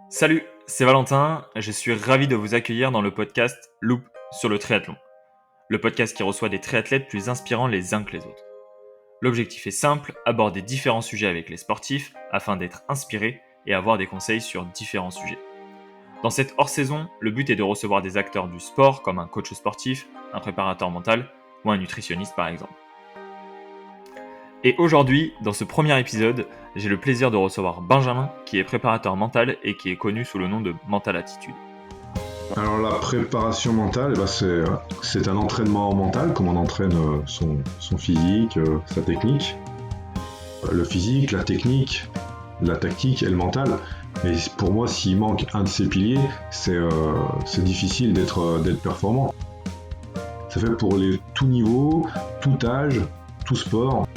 Salut, c'est Valentin, je suis ravi de vous accueillir dans le podcast Loop sur le triathlon. Le podcast qui reçoit des triathlètes plus inspirants les uns que les autres. L'objectif est simple, aborder différents sujets avec les sportifs afin d'être inspiré et avoir des conseils sur différents sujets. Dans cette hors-saison, le but est de recevoir des acteurs du sport comme un coach sportif, un préparateur mental ou un nutritionniste par exemple. Et aujourd'hui, dans ce premier épisode, j'ai le plaisir de recevoir Benjamin, qui est préparateur mental et qui est connu sous le nom de Mental Attitude. Alors la préparation mentale, c'est un entraînement mental, comme on entraîne son physique, sa technique. Le physique, la technique, la tactique et le mental. Et pour moi, s'il manque un de ces piliers, c'est difficile d'être performant. C'est fait pour tout niveau, tout âge, tout sport.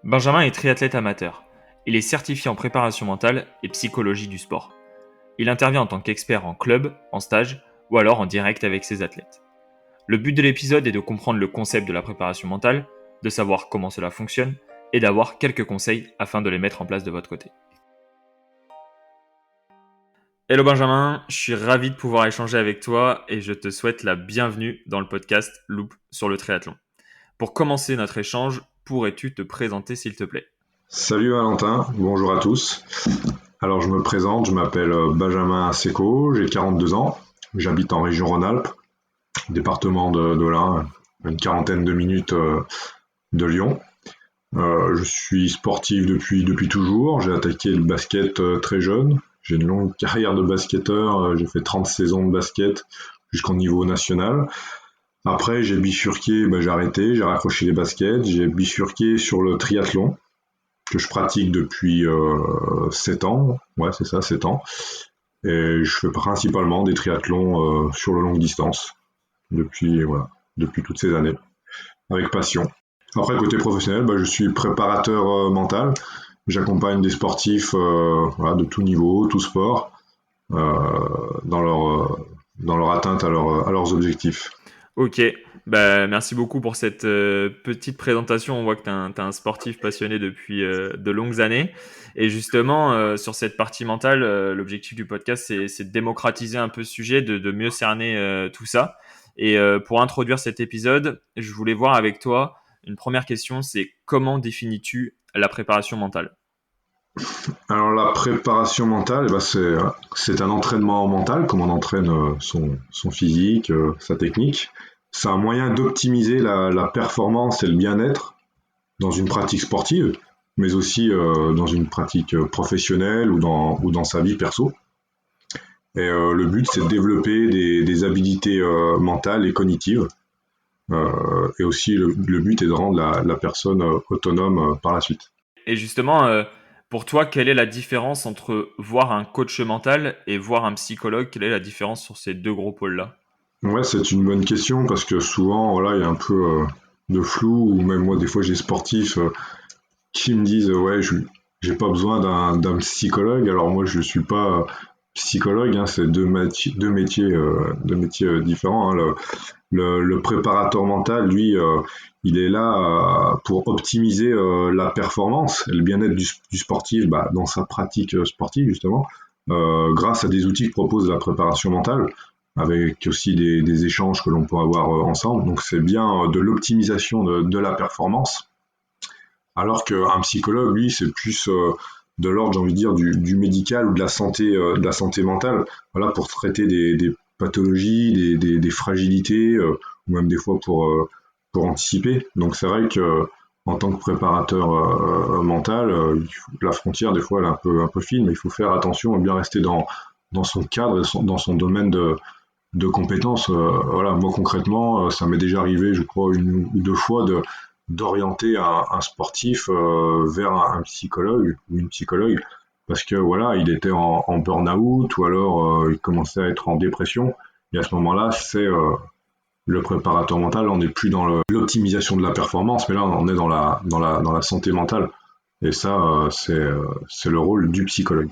Benjamin est triathlète amateur. Il est certifié en préparation mentale et psychologie du sport. Il intervient en tant qu'expert en club, en stage ou alors en direct avec ses athlètes. Le but de l'épisode est de comprendre le concept de la préparation mentale, de savoir comment cela fonctionne et d'avoir quelques conseils afin de les mettre en place de votre côté. Hello Benjamin, je suis ravi de pouvoir échanger avec toi et je te souhaite la bienvenue dans le podcast Loop sur le triathlon. Pour commencer notre échange, pourrais-tu te présenter s'il te plaît ? Salut Valentin, bonjour à tous. Alors je me présente, je m'appelle Benjamin Seco, j'ai 42 ans, j'habite en région Rhône-Alpes, département de l'Ain, une quarantaine de minutes de Lyon. Je suis sportif depuis toujours, j'ai attaqué le basket très jeune, j'ai une longue carrière de basketteur, j'ai fait 30 saisons de basket jusqu'au niveau national. Après j'ai bifurqué, j'ai arrêté, j'ai raccroché les baskets, j'ai bifurqué sur le triathlon que je pratique depuis 7 ans, ouais c'est ça, 7 ans. Et je fais principalement des triathlons sur le longue distance depuis toutes ces années, avec passion. Après, côté professionnel, je suis préparateur mental. J'accompagne des sportifs de tout niveau, tout sport, dans leur atteinte à leurs objectifs. Ok, merci beaucoup pour cette petite présentation. On voit que tu es un sportif passionné depuis de longues années. Et justement, sur cette partie mentale, l'objectif du podcast, c'est de démocratiser un peu ce sujet, de mieux cerner tout ça. Et pour introduire cet épisode, je voulais voir avec toi, une première question, c'est comment définis-tu la préparation mentale ? Alors la préparation mentale, c'est un entraînement mental, comme on entraîne son physique, sa technique. C'est un moyen d'optimiser la performance et le bien-être dans une pratique sportive, mais aussi dans une pratique professionnelle ou dans sa vie perso. Et le but, c'est de développer des habilités mentales et cognitives. Et aussi, le but est de rendre la personne autonome par la suite. Et justement, pour toi, quelle est la différence entre voir un coach mental et voir un psychologue ? Quelle est la différence sur ces deux gros pôles-là ? Ouais, c'est une bonne question parce que souvent, voilà, il y a un peu de flou, ou même moi, des fois, j'ai des sportifs qui me disent ouais, j'ai pas besoin d'un psychologue. Alors moi, je suis pas psychologue, hein, c'est deux métiers différents. Hein. Le préparateur mental, lui, il est là pour optimiser la performance et le bien-être du sportif dans sa pratique sportive, justement, grâce à des outils que propose la préparation mentale, avec aussi des échanges que l'on peut avoir ensemble. Donc c'est bien de l'optimisation de la performance, alors qu'un psychologue, lui, c'est plus de l'ordre, j'ai envie de dire, du médical ou de la santé mentale, voilà, pour traiter des pathologies, des fragilités, ou même des fois pour anticiper. Donc c'est vrai que en tant que préparateur mental, la frontière, des fois, elle est un peu fine, mais il faut faire attention à bien rester dans son cadre, dans son domaine de compétences. Voilà, moi concrètement, ça m'est déjà arrivé, je crois, une ou deux fois d'orienter un sportif vers un psychologue ou une psychologue, parce que voilà, il était en burn-out, ou alors il commençait à être en dépression. Et à ce moment-là, c'est le préparateur mental. On n'est plus dans l'optimisation de la performance, mais là on est dans la santé mentale. Et ça, c'est le rôle du psychologue.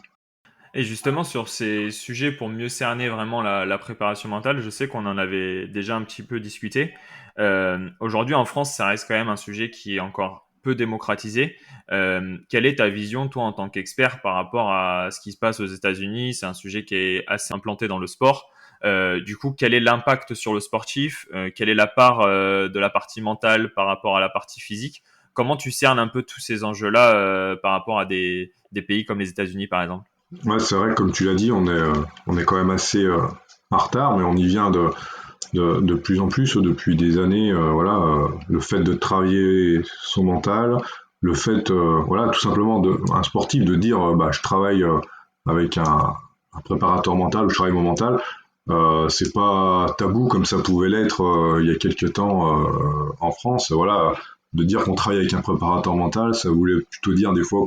Et justement, sur ces sujets, pour mieux cerner vraiment la préparation mentale, je sais qu'on en avait déjà un petit peu discuté. Aujourd'hui, en France, ça reste quand même un sujet qui est encore peu démocratisé. Quelle est ta vision, toi, en tant qu'expert, par rapport à ce qui se passe aux États-Unis? C'est un sujet qui est assez implanté dans le sport. Du coup, quel est l'impact sur le sportif? Quelle est la part de la partie mentale par rapport à la partie physique? Comment tu cernes un peu tous ces enjeux-là par rapport à des pays comme les États-Unis, par exemple? Ouais, c'est vrai, comme tu l'as dit, on est quand même assez en retard, mais on y vient de plus en plus depuis des années. Voilà, le fait de travailler son mental, le fait, voilà, tout simplement un sportif de dire, bah, je travaille avec un préparateur mental ou je travaille mon mental. C'est pas tabou comme ça pouvait l'être il y a quelques temps en France. Voilà, de dire qu'on travaille avec un préparateur mental, ça voulait plutôt dire des fois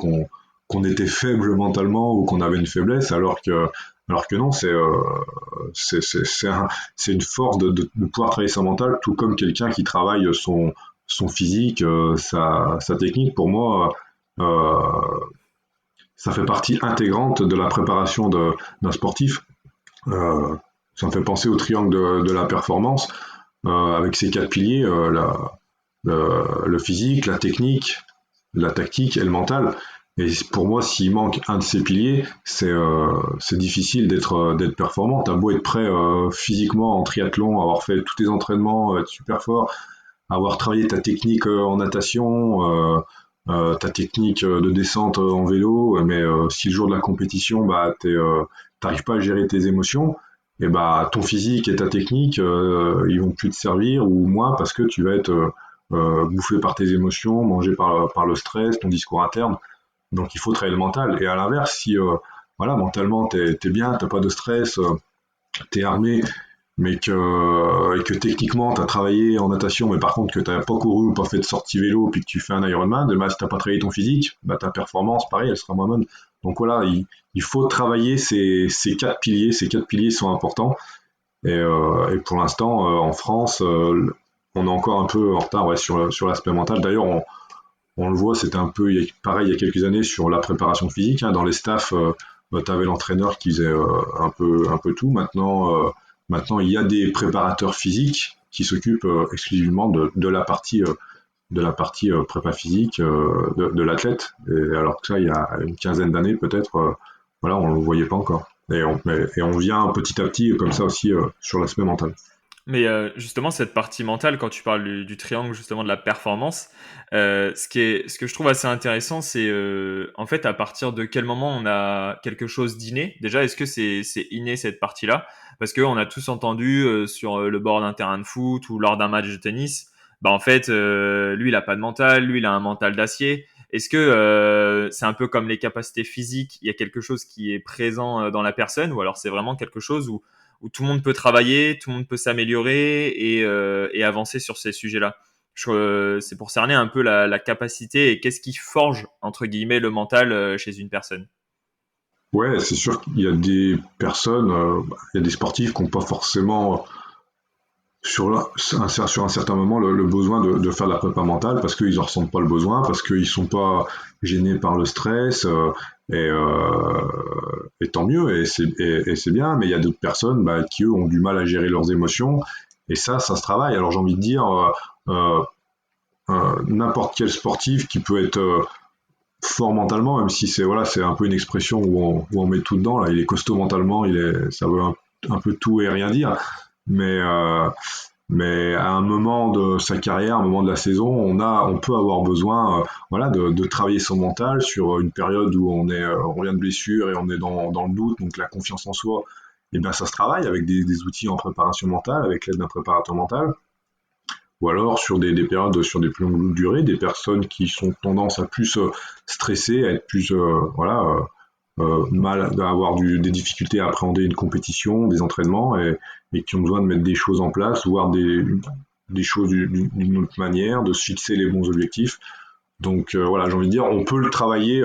qu'on était faible mentalement ou qu'on avait une faiblesse, alors que non, c'est une force de pouvoir travailler son mental, tout comme quelqu'un qui travaille son physique, sa technique. Pour moi, euh, ça fait partie intégrante de la préparation d'un sportif. Euh, Ça me fait penser au triangle de la performance, avec ses quatre piliers, le physique, la technique, la tactique et le mental. Et pour moi, s'il manque un de ces piliers, c'est difficile d'être performant. T'as beau être prêt physiquement en triathlon, avoir fait tous tes entraînements, être super fort, avoir travaillé ta technique en natation, ta technique de descente en vélo, mais si le jour de la compétition, bah, t'arrives pas à gérer tes émotions, et bah ton physique et ta technique, ils vont plus te servir ou moins parce que tu vas être bouffé par tes émotions, mangé par le stress, ton discours interne. Donc il faut travailler le mental. Et à l'inverse, si voilà, mentalement t'es bien, t'as pas de stress, t'es armé, et que techniquement tu as travaillé en natation, mais par contre que tu n'as pas couru ou pas fait de sortie vélo, puis que tu fais un Ironman, bah, si tu n'as pas travaillé ton physique, bah, ta performance, pareil, elle sera moins bonne. Donc voilà, il faut travailler ces quatre piliers. Ces quatre piliers sont importants. Et pour l'instant, en France, on est encore un peu en retard, ouais, sur l'aspect mental. D'ailleurs, on le voit, c'était un peu pareil il y a quelques années sur la préparation physique. Hein. Dans les staffs, tu avais l'entraîneur qui faisait un peu tout. Maintenant, il y a des préparateurs physiques qui s'occupent exclusivement de la partie prépa physique de l'athlète. Et alors que ça, il y a une quinzaine d'années peut-être, voilà, on ne le voyait pas encore. Et on vient petit à petit comme ça aussi sur l'aspect mental. Mais justement, cette partie mentale, quand tu parles du triangle justement de la performance, ce que je trouve assez intéressant, c'est en fait à partir de quel moment on a quelque chose d'inné. Déjà, est-ce que c'est inné cette partie-là? Parce qu'on a tous entendu sur le bord d'un terrain de foot ou lors d'un match de tennis, bah en fait, lui il a pas de mental, lui il a un mental d'acier. Est-ce que c'est un peu comme les capacités physiques, il y a quelque chose qui est présent dans la personne, ou alors c'est vraiment quelque chose où tout le monde peut travailler, tout le monde peut s'améliorer et avancer sur ces sujets-là. C'est pour cerner un peu la capacité et qu'est-ce qui forge, entre guillemets, le mental chez une personne. Ouais, c'est sûr qu'il y a des personnes, il y a des sportifs qui n'ont pas forcément sur un certain moment le besoin de faire de la prépa mentale parce qu'ils en ressentent pas le besoin, parce qu'ils sont pas gênés par le stress, et tant mieux, et c'est bien, mais il y a d'autres personnes bah, qui, eux, ont du mal à gérer leurs émotions, et ça se travaille. Alors j'ai envie de dire, n'importe quel sportif qui peut être fort mentalement, même si c'est un peu une expression où on met tout dedans, là, il est costaud mentalement, ça veut un peu tout et rien dire, mais mais à un moment de sa carrière, à un moment de la saison, on peut avoir besoin, voilà, de travailler son mental sur une période où on revient de blessure et on est dans le doute, donc la confiance en soi, et bien ça se travaille avec des outils en préparation mentale, avec l'aide d'un préparateur mental, ou alors sur des périodes, sur des plus longues durées, des personnes qui sont tendance à plus stresser, à être plus, voilà, mal, à avoir des difficultés à appréhender une compétition, des entraînements, et qui ont besoin de mettre des choses en place, voir des choses d'une autre manière, de se fixer les bons objectifs. Donc voilà, j'ai envie de dire, on peut le travailler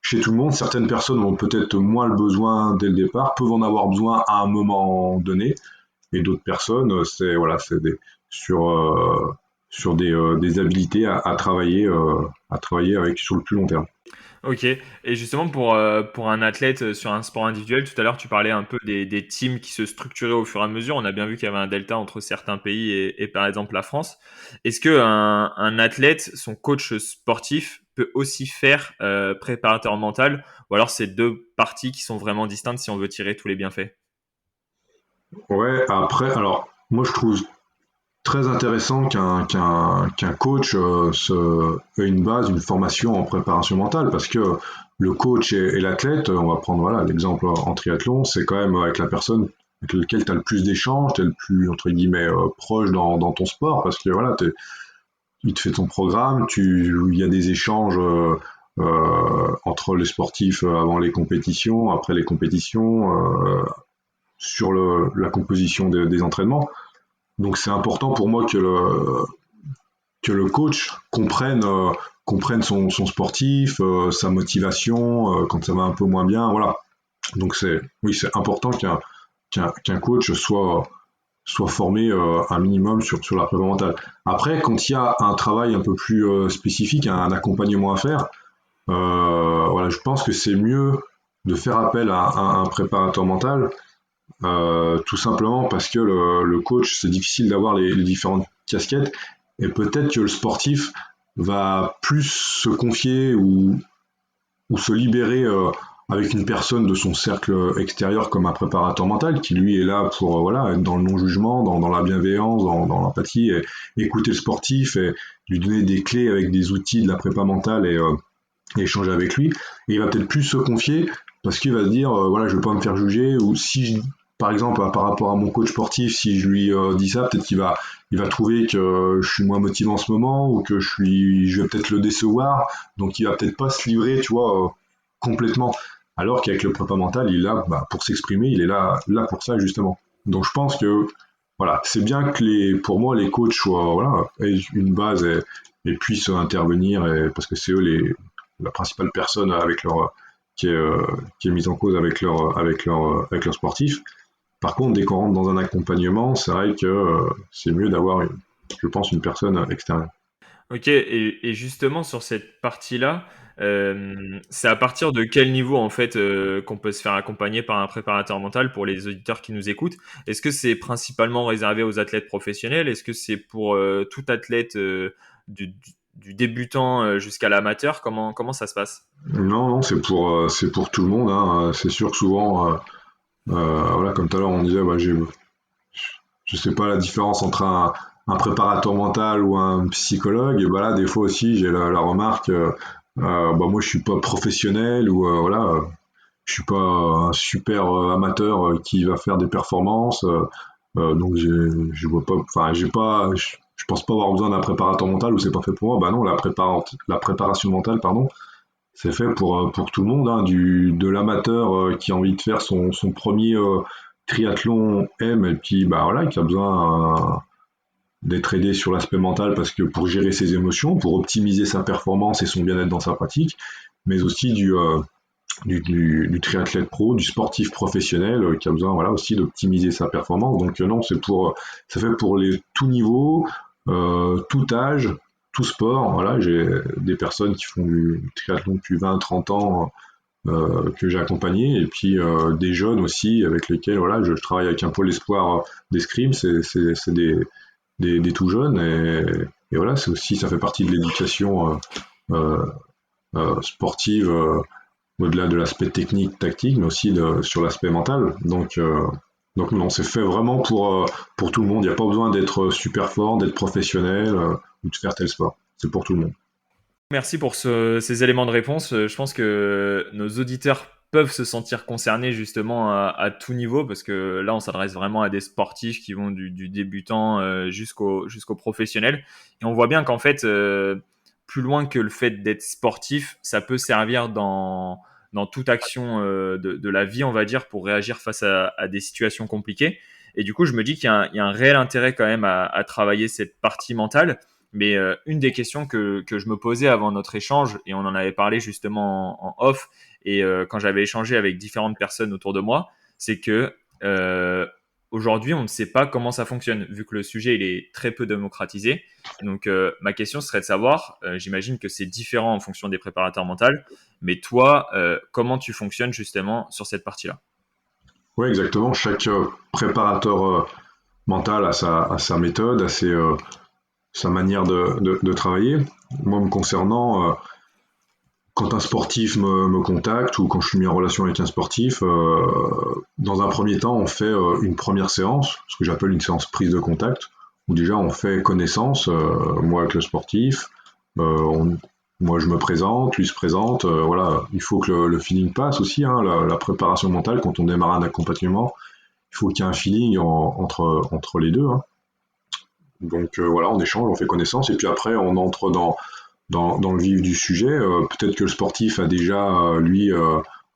chez tout le monde. Certaines personnes ont peut-être moins le besoin dès le départ, peuvent en avoir besoin à un moment donné, et d'autres personnes, c'est voilà, sur sur des habilités à travailler avec sur le plus long terme. Ok. Et justement, pour un athlète sur un sport individuel, tout à l'heure, tu parlais un peu des teams qui se structuraient au fur et à mesure. On a bien vu qu'il y avait un delta entre certains pays et par exemple la France. Est-ce que un athlète, son coach sportif, peut aussi faire préparateur mental, ou alors c'est deux parties qui sont vraiment distinctes si on veut tirer tous les bienfaits? Ouais, après, alors, moi je trouve très intéressant qu'un coach ait une base, une formation en préparation mentale, parce que le coach et l'athlète, on va prendre voilà l'exemple en triathlon, c'est quand même avec la personne avec laquelle tu as le plus d'échanges, tu es le plus entre guillemets proche dans ton sport, parce que voilà, il te fait ton programme, il y a des échanges entre les sportifs avant les compétitions, après les compétitions, sur la composition des entraînements. Donc c'est important pour moi que le coach comprenne son sportif, sa motivation, quand ça va un peu moins bien, voilà. Donc oui, c'est important qu'un coach soit formé un minimum sur la prépa mentale. Après, quand il y a un travail un peu plus spécifique, un accompagnement à faire, voilà, je pense que c'est mieux de faire appel à un préparateur mental, tout simplement parce que le coach, c'est difficile d'avoir les différentes casquettes, et peut-être que le sportif va plus se confier ou se libérer avec une personne de son cercle extérieur comme un préparateur mental qui lui est là pour voilà être dans le non-jugement, dans la bienveillance, dans l'empathie, et écouter le sportif et lui donner des clés avec des outils de la prépa mentale et échanger avec lui. Et il va peut-être plus se confier parce qu'il va se dire voilà, je ne vais pas me faire juger, ou si par exemple par rapport à mon coach sportif, si je lui dis ça, peut-être il va trouver que je suis moins motivé en ce moment, ou que je vais peut-être le décevoir, donc il va peut-être pas se livrer, tu vois, complètement. Alors qu'avec le prépa mental, il est là pour s'exprimer, il est là pour ça justement. Donc je pense que voilà, c'est bien que pour moi les coachs soient voilà, aient une base et puissent intervenir, parce que c'est eux la principale personne qui est, euh, qui est mise en cause avec leur sportif. Par contre, dès qu'on rentre dans un accompagnement, c'est vrai que c'est mieux d'avoir, je pense, une personne extérieure. Ok, et justement sur cette partie-là, c'est à partir de quel niveau en fait qu'on peut se faire accompagner par un préparateur mental pour les auditeurs qui nous écoutent? Est-ce que c'est principalement réservé aux athlètes professionnels? Est-ce que c'est pour tout athlète du débutant jusqu'à l'amateur? Comment ça se passe? Non, non, c'est pour tout le monde, hein. C'est sûr que souvent, voilà, comme tout à l'heure, on disait, je sais pas la différence entre un préparateur mental ou un psychologue. Et bah là, des fois aussi, j'ai la remarque, moi, je suis pas professionnel, ou voilà, je suis pas un super amateur qui va faire des performances. Donc, je vois pas, enfin, je pense pas avoir besoin d'un préparateur mental, ou c'est pas fait pour moi. Bah non, la préparation mentale, pardon, c'est fait pour tout le monde, hein, de l'amateur qui a envie de faire son premier triathlon M, et puis bah voilà, qui a besoin d'être aidé sur l'aspect mental, parce que pour gérer ses émotions, pour optimiser sa performance et son bien-être dans sa pratique, mais aussi du triathlète pro, du sportif professionnel qui a besoin voilà aussi d'optimiser sa performance. Donc non, c'est fait pour tout niveau, tout âge, tout sport. Voilà, j'ai des personnes qui font du triathlon depuis 20-30 ans que j'ai accompagné, et puis des jeunes aussi avec lesquels voilà, je travaille avec un pôle espoir d'escrime, c'est des tout jeunes, et voilà, c'est aussi, ça fait partie de l'éducation euh, sportive, au-delà de l'aspect technique, tactique, mais aussi sur l'aspect mental. Donc non, c'est fait vraiment pour tout le monde. Il n'y a pas besoin d'être super fort, d'être professionnel ou de faire tel sport. C'est pour tout le monde. Merci pour ces éléments de réponse. Je pense que nos auditeurs peuvent se sentir concernés justement à tout niveau, parce que là, on s'adresse vraiment à des sportifs qui vont du débutant jusqu'au professionnel. Et on voit bien qu'en fait, plus loin que le fait d'être sportif, ça peut servir dans toute action de la vie, on va dire, pour réagir face à des situations compliquées. Et du coup, je me dis qu'il y a un réel intérêt quand même à travailler cette partie mentale. Mais une des questions que je me posais avant notre échange, et on en avait parlé justement en off, et quand j'avais échangé avec différentes personnes autour de moi, c'est que aujourd'hui, on ne sait pas comment ça fonctionne, vu que le sujet il est très peu démocratisé. Donc, ma question serait de savoir, j'imagine que c'est différent en fonction des préparateurs mentaux, mais toi, comment tu fonctionnes justement sur cette partie-là? Oui, exactement. Chaque préparateur mental a sa méthode, sa manière de travailler. Moi, me concernant, quand un sportif me contacte ou quand je suis mis en relation avec un sportif, dans un premier temps, on fait une première séance, ce que j'appelle une séance prise de contact, où déjà on fait connaissance, moi avec le sportif, on- moi je me présente, lui se présente, voilà, il faut que le feeling passe aussi, hein, la préparation mentale, quand on démarre un accompagnement, il faut qu'il y ait un feeling entre les deux, hein. Donc voilà, on échange, on fait connaissance, et puis après on entre dans le vif du sujet. Peut-être que le sportif a déjà, lui,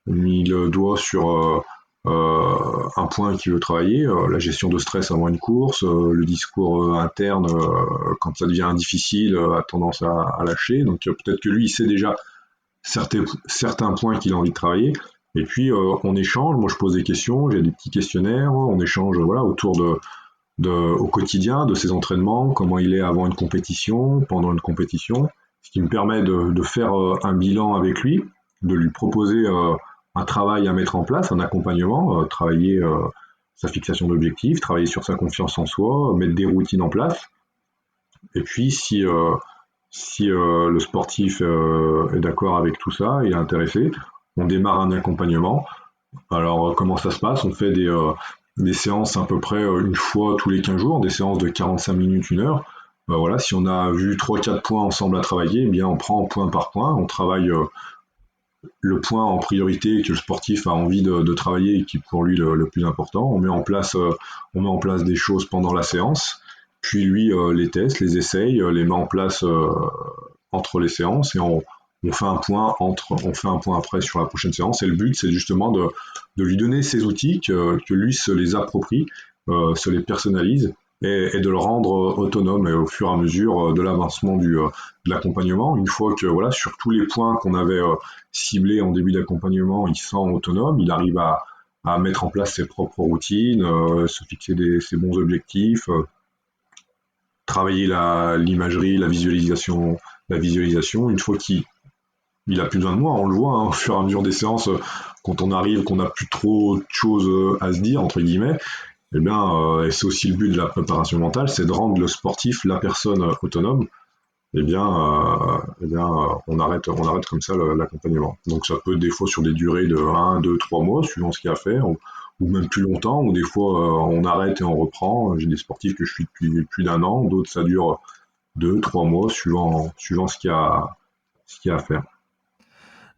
mis le doigt sur un point qu'il veut travailler, la gestion de stress avant une course, le discours interne quand ça devient difficile, a tendance à lâcher. Donc peut-être que lui, il sait déjà certains points qu'il a envie de travailler. Et puis on échange, moi je pose des questions, j'ai des petits questionnaires, on échange voilà, autour au quotidien de ses entraînements, comment il est avant une compétition, pendant une compétition, ce qui me permet de faire un bilan avec lui, de lui proposer un travail à mettre en place, un accompagnement, travailler sa fixation d'objectifs, travailler sur sa confiance en soi, mettre des routines en place. Et puis si le sportif est d'accord avec tout ça, il est intéressé, on démarre un accompagnement. Alors comment ça se passe? On fait des séances à peu près une fois tous les 15 jours, des séances de 45 minutes, une heure. Voilà, si on a vu trois quatre points ensemble à travailler, eh bien on prend point par point, on travaille le point en priorité que le sportif a envie de travailler et qui est pour lui le plus important. On met en place des choses pendant la séance, puis lui les teste, les essaye, les met en place entre les séances et on fait un point après sur la prochaine séance. Et le but, c'est justement de lui donner ces outils, que lui se les approprie, se les personnalise et de le rendre autonome et au fur et à mesure de l'avancement de l'accompagnement. Une fois que voilà, sur tous les points qu'on avait ciblés en début d'accompagnement, il se sent autonome, il arrive à mettre en place ses propres routines, se fixer ses bons objectifs, travailler l'imagerie, la visualisation. Une fois qu'il a plus besoin de moi, on le voit hein, au fur et à mesure des séances, quand on arrive, qu'on n'a plus trop de choses à se dire, entre guillemets, eh bien, et c'est aussi le but de la préparation mentale, c'est de rendre le sportif, la personne autonome, on arrête comme ça l'accompagnement. Donc ça peut être des fois sur des durées de 1, 2, 3 mois, suivant ce qu'il y a à faire, ou même plus longtemps, ou des fois on arrête et on reprend. J'ai des sportifs que je suis depuis plus d'un an, d'autres ça dure 2, 3 mois, suivant ce qu'il y a à faire.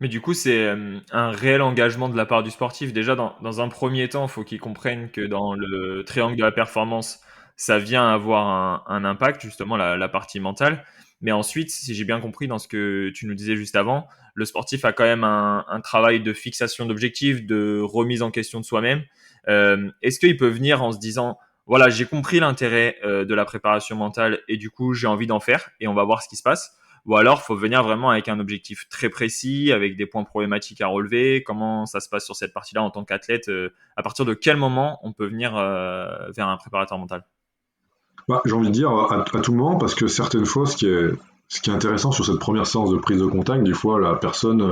Mais du coup, c'est un réel engagement de la part du sportif. Déjà, dans un premier temps, il faut qu'il comprenne que dans le triangle de la performance, ça vient avoir un impact, justement, la partie mentale. Mais ensuite, si j'ai bien compris dans ce que tu nous disais juste avant, le sportif a quand même un travail de fixation d'objectifs, de remise en question de soi-même. Est-ce qu'il peut venir en se disant, voilà, j'ai compris l'intérêt de la préparation mentale et du coup, j'ai envie d'en faire et on va voir ce qui se passe? Ou alors, faut venir vraiment avec un objectif très précis, avec des points problématiques à relever. Comment ça se passe sur cette partie-là en tant qu'athlète? À partir de quel moment on peut venir vers un préparateur mental? Bah, j'ai envie de dire à tout moment, parce que certaines fois, ce qui est intéressant sur cette première séance de prise de contact, des fois, la personne,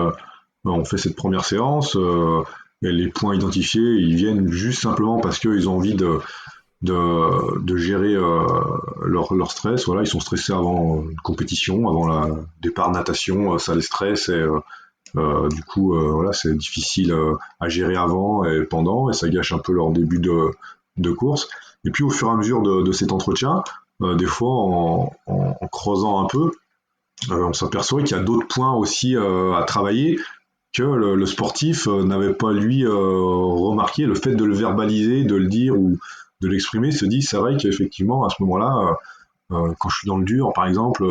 on fait cette première séance, et les points identifiés, ils viennent juste simplement parce qu'ils ont envie de gérer leur stress. Voilà, ils sont stressés avant une compétition, avant le départ natation, ça les stresse et du coup, voilà, c'est difficile à gérer avant et pendant, et ça gâche un peu leur début de course. Et puis, au fur et à mesure de cet entretien, des fois, en creusant un peu, on s'aperçoit qu'il y a d'autres points aussi à travailler que le sportif n'avait pas lui remarqué. Le fait de le verbaliser, de le dire ou de l'exprimer, se dit, c'est vrai qu'effectivement, à ce moment-là, quand je suis dans le dur, par exemple,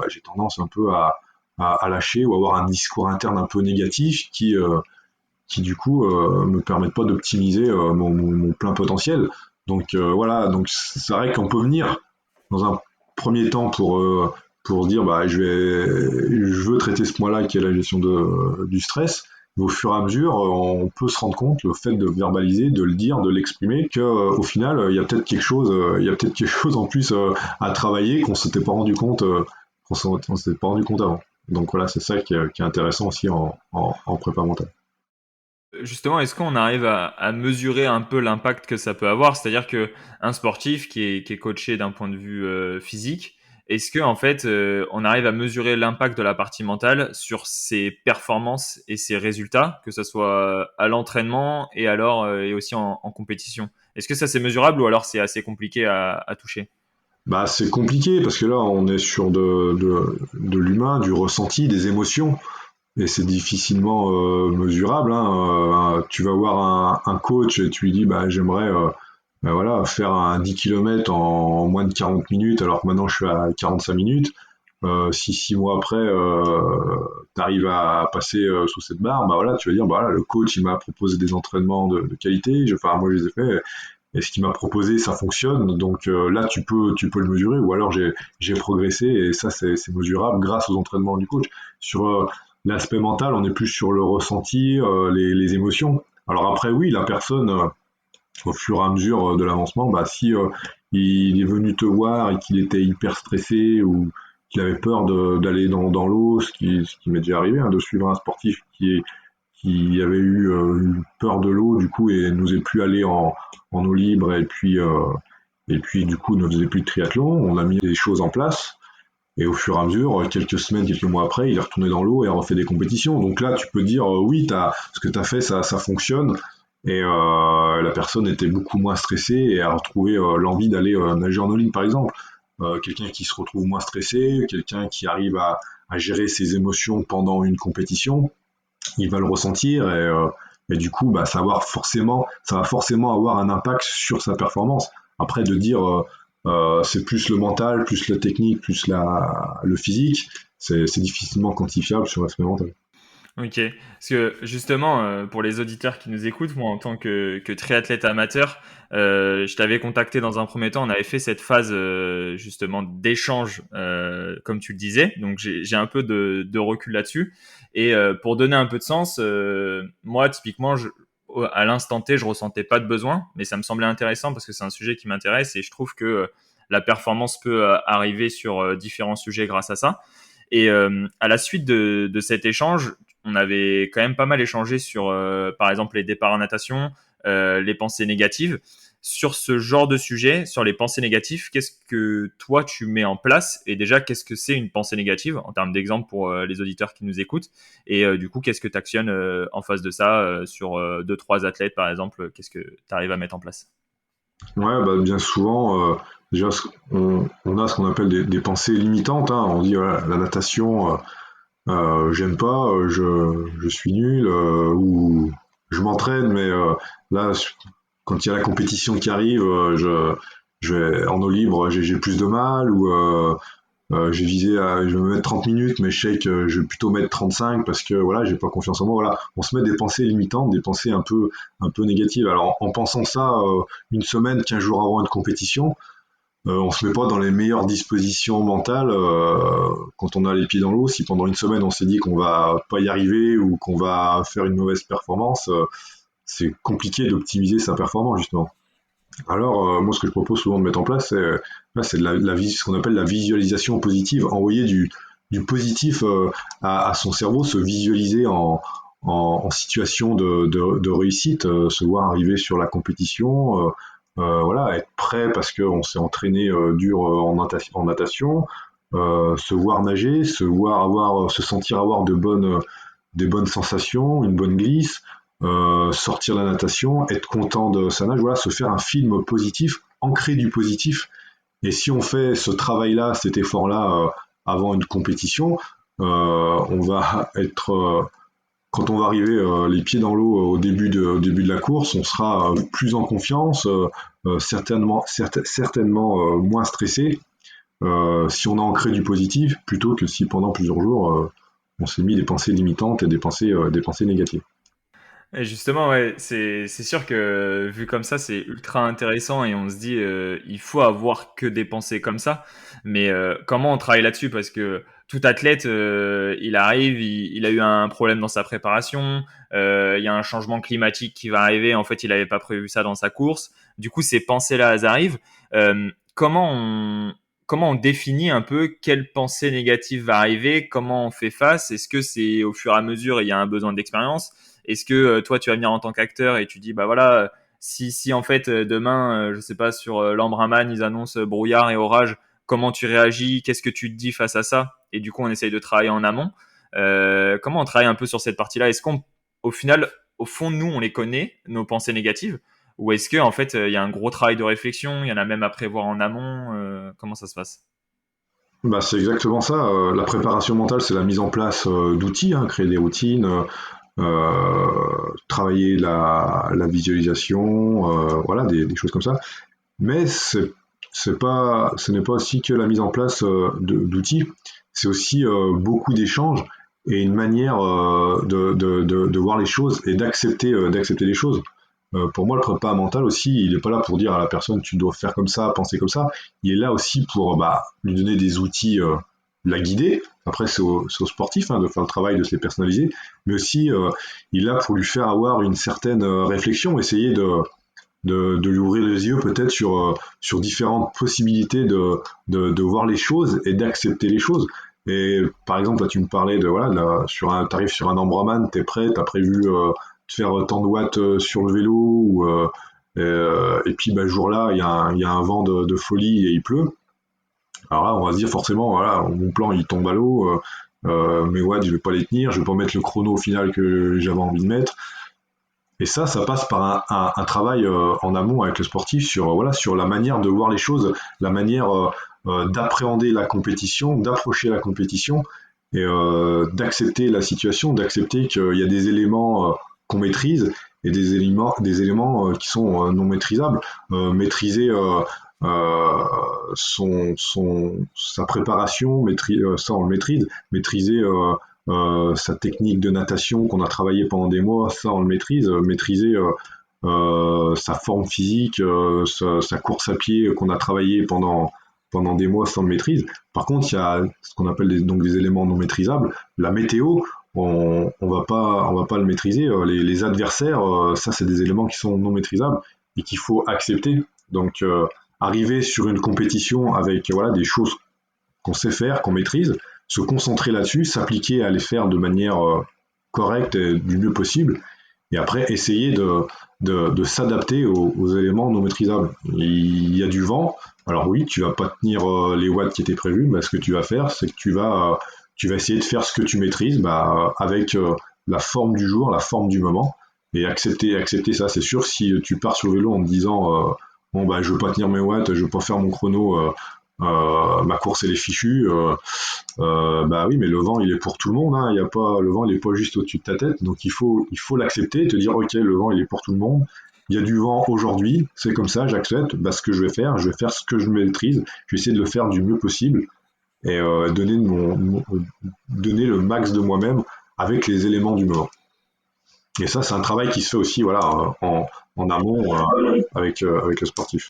j'ai tendance un peu à lâcher ou avoir un discours interne un peu négatif qui du coup me permettent pas d'optimiser mon plein potentiel. Donc voilà, donc c'est vrai qu'on peut venir dans un premier temps pour se dire je veux traiter ce point-là qui est la gestion du stress. Mais au fur et à mesure, on peut se rendre compte, le fait de verbaliser, de le dire, de l'exprimer, que au final, il y a peut-être quelque chose, en plus à travailler qu'on s'était pas rendu compte, on s'était pas rendu compte avant. Donc voilà, c'est ça qui est intéressant aussi en prépa mentale. Justement, est-ce qu'on arrive à mesurer un peu l'impact que ça peut avoir? C'est-à-dire que un sportif qui est coaché d'un point de vue physique, est-ce que en fait on arrive à mesurer l'impact de la partie mentale sur ses performances et ses résultats, que ce soit à l'entraînement et alors et aussi en compétition? Est-ce que ça c'est mesurable ou alors c'est assez compliqué à toucher? Bah, c'est compliqué parce que là, on est sur de l'humain, du ressenti, des émotions. Et c'est difficilement mesurable, hein. Tu vas voir un coach et tu lui dis bah, j'aimerais voilà, faire un 10 km en moins de 40 minutes alors que maintenant je suis à 45 minutes. Si 6 mois après tu arrives à passer sous cette barre, bah voilà, tu vas dire bah voilà, le coach il m'a proposé des entraînements de qualité, enfin moi je les ai fait et ce qu'il m'a proposé ça fonctionne, donc là tu peux le mesurer, ou alors j'ai progressé et ça c'est mesurable grâce aux entraînements du coach. Sur l'aspect mental, on est plus sur le ressenti, les émotions. Alors après oui, la personne au fur et à mesure de l'avancement, bah si il est venu te voir et qu'il était hyper stressé ou qu'il avait peur d'aller dans l'eau, ce qui m'est déjà arrivé, hein, de suivre un sportif qui avait eu peur de l'eau du coup et n'osait plus aller en eau libre et puis du coup ne faisait plus de triathlon. On a mis des choses en place et au fur et à mesure, quelques semaines, quelques mois après, il est retourné dans l'eau et a refait des compétitions. Donc là, tu peux dire oui, ce que tu as fait, ça fonctionne. Et la personne était beaucoup moins stressée et a retrouvé l'envie d'aller nager en eau libre, par exemple. Quelqu'un qui se retrouve moins stressé, quelqu'un qui arrive à gérer ses émotions pendant une compétition, il va le ressentir et du coup, bah, ça va forcément avoir un impact sur sa performance. Après, de dire c'est plus le mental, plus la technique, plus le physique, c'est difficilement quantifiable sur l'aspect mental. Ok, parce que justement, pour les auditeurs qui nous écoutent, moi en tant que triathlète amateur, je t'avais contacté dans un premier temps, on avait fait cette phase justement d'échange, comme tu le disais, donc j'ai un peu de recul là-dessus. Et pour donner un peu de sens, moi typiquement, à l'instant T, je ressentais pas de besoin, mais ça me semblait intéressant parce que c'est un sujet qui m'intéresse et je trouve que la performance peut arriver sur différents sujets grâce à ça. Et à la suite de cet échange, on avait quand même pas mal échangé sur, par exemple, les départs en natation, les pensées négatives. Sur ce genre de sujet, sur les pensées négatives, qu'est-ce que toi tu mets en place? Et déjà, qu'est-ce que c'est une pensée négative en termes d'exemple pour les auditeurs qui nous écoutent? Et du coup, qu'est-ce que tu actionnes en face de ça sur deux, trois athlètes, par exemple? Qu'est-ce que tu arrives à mettre en place? Ouais, bah, bien souvent, déjà, on a ce qu'on appelle des pensées limitantes, hein. On dit, voilà, la natation, j'aime pas, je suis nul, ou je m'entraîne, mais là, quand il y a la compétition qui arrive, en eau libre, j'ai plus de mal, ou je vais me mettre 30 minutes, mais je sais que je vais plutôt mettre 35 parce que voilà, j'ai pas confiance en moi. Voilà, on se met des pensées limitantes, des pensées un peu négatives. Alors en pensant ça une semaine, 15 jours avant une compétition, on se met pas dans les meilleures dispositions mentales quand on a les pieds dans l'eau. Si pendant une semaine on s'est dit qu'on va pas y arriver ou qu'on va faire une mauvaise performance, c'est compliqué d'optimiser sa performance justement. Alors, moi, ce que je propose souvent de mettre en place, c'est ce qu'on appelle la visualisation positive, envoyer du positif à son cerveau, se visualiser en situation de réussite, se voir arriver sur la compétition, voilà, être prêt parce qu'on s'est entraîné dur en natation, se voir nager, se sentir avoir des bonnes sensations, une bonne glisse, sortir de la natation, être content de sa nage, voilà, se faire un film positif, ancrer du positif. Et si on fait ce travail-là, cet effort-là, avant une compétition, on va être, quand on va arriver les pieds dans l'eau au début de la course, on sera plus en confiance, certainement moins stressé, si on a ancré du positif, plutôt que si pendant plusieurs jours, on s'est mis des pensées limitantes et des pensées négatives. Et justement, ouais, c'est sûr que vu comme ça, c'est ultra intéressant et on se dit il faut avoir que des pensées comme ça. Mais comment on travaille là-dessus? Parce que tout athlète, il arrive, il a eu un problème dans sa préparation, il y a un changement climatique qui va arriver, en fait, il n'avait pas prévu ça dans sa course. Du coup, ces pensées-là, elles arrivent. Euh, comment on, comment on définit un peu quelle pensée négative va arriver, comment on fait face? Est-ce que c'est au fur et à mesure, il y a un besoin d'expérience? Est-ce que toi, tu vas venir en tant qu'acteur et tu dis, bah voilà, si en fait demain, je sais pas, sur l'Embrunman, ils annoncent brouillard et orage, comment tu réagis? Qu'est-ce que tu te dis face à ça? Et du coup, on essaye de travailler en amont. Comment on travaille un peu sur cette partie-là? Est-ce qu'on, au final, au fond de nous, on les connaît, nos pensées négatives? Ou est-ce que en fait, il y a un gros travail de réflexion, il y en a même à prévoir en amont? Comment ça se passe? Bah, c'est exactement ça. La préparation mentale, c'est la mise en place d'outils, hein, créer des routines, travailler la visualisation, voilà, des choses comme ça. Mais ce n'est pas aussi que la mise en place d'outils, c'est aussi beaucoup d'échanges et une manière de voir les choses et d'accepter les choses. Pour moi, le prépa mental aussi, il n'est pas là pour dire à la personne tu dois faire comme ça, penser comme ça. Il est là aussi pour lui donner des outils, la guider. Après, c'est au sportif hein, de faire le travail, de se les personnaliser, mais aussi il est là pour lui faire avoir une certaine réflexion, essayer de lui ouvrir les yeux peut-être sur différentes possibilités de voir les choses et d'accepter les choses. Et par exemple, là, tu me parlais t'arrives sur un Embraman, t'es prêt, t'as prévu de faire tant de watts sur le vélo, et puis ce jour-là, il y a un vent de folie et il pleut. Alors là, on va se dire forcément, voilà, mon plan il tombe à l'eau, mes watts, je vais pas les tenir, je vais pas mettre le chrono au final que j'avais envie de mettre. Et ça passe par un travail en amont avec le sportif sur la manière de voir les choses, la manière d'appréhender la compétition, d'approcher la compétition et d'accepter la situation, d'accepter qu'il y a des éléments qu'on maîtrise et des éléments qui sont non maîtrisables. Maîtriser sa préparation, ça on le maîtrise. Maîtriser sa technique de natation qu'on a travaillé pendant des mois, ça on le maîtrise. Maîtriser sa forme physique, sa course à pied qu'on a travaillé pendant des mois, ça on le maîtrise. Par contre, il y a ce qu'on appelle donc des éléments non maîtrisables. La météo, on va pas le maîtriser. Les adversaires, ça c'est des éléments qui sont non maîtrisables et qu'il faut accepter. Donc arriver sur une compétition avec voilà des choses qu'on sait faire, qu'on maîtrise, se concentrer là-dessus, s'appliquer à les faire de manière correcte et du mieux possible, et après essayer de s'adapter aux éléments non maîtrisables. Il y a du vent, alors oui, tu vas pas tenir les watts qui étaient prévus, mais ce que tu vas faire, c'est que tu vas essayer de faire ce que tu maîtrises avec la forme du jour, la forme du moment, et accepter ça. C'est sûr, si tu pars sur le vélo en te disant bon je veux pas tenir mes watts, je veux pas faire mon chrono, ma course elle est fichue, bah oui, mais le vent il est pour tout le monde, hein. Il y a pas, le vent il est pas juste au-dessus de ta tête, donc il faut l'accepter et te dire ok, le vent il est pour tout le monde. Il y a du vent aujourd'hui, c'est comme ça, j'accepte. Ce que je vais faire ce que je maîtrise, je vais essayer de le faire du mieux possible et donner le max de moi-même avec les éléments du moment. Et ça, c'est un travail qui se fait aussi, voilà, en amont avec le sportif.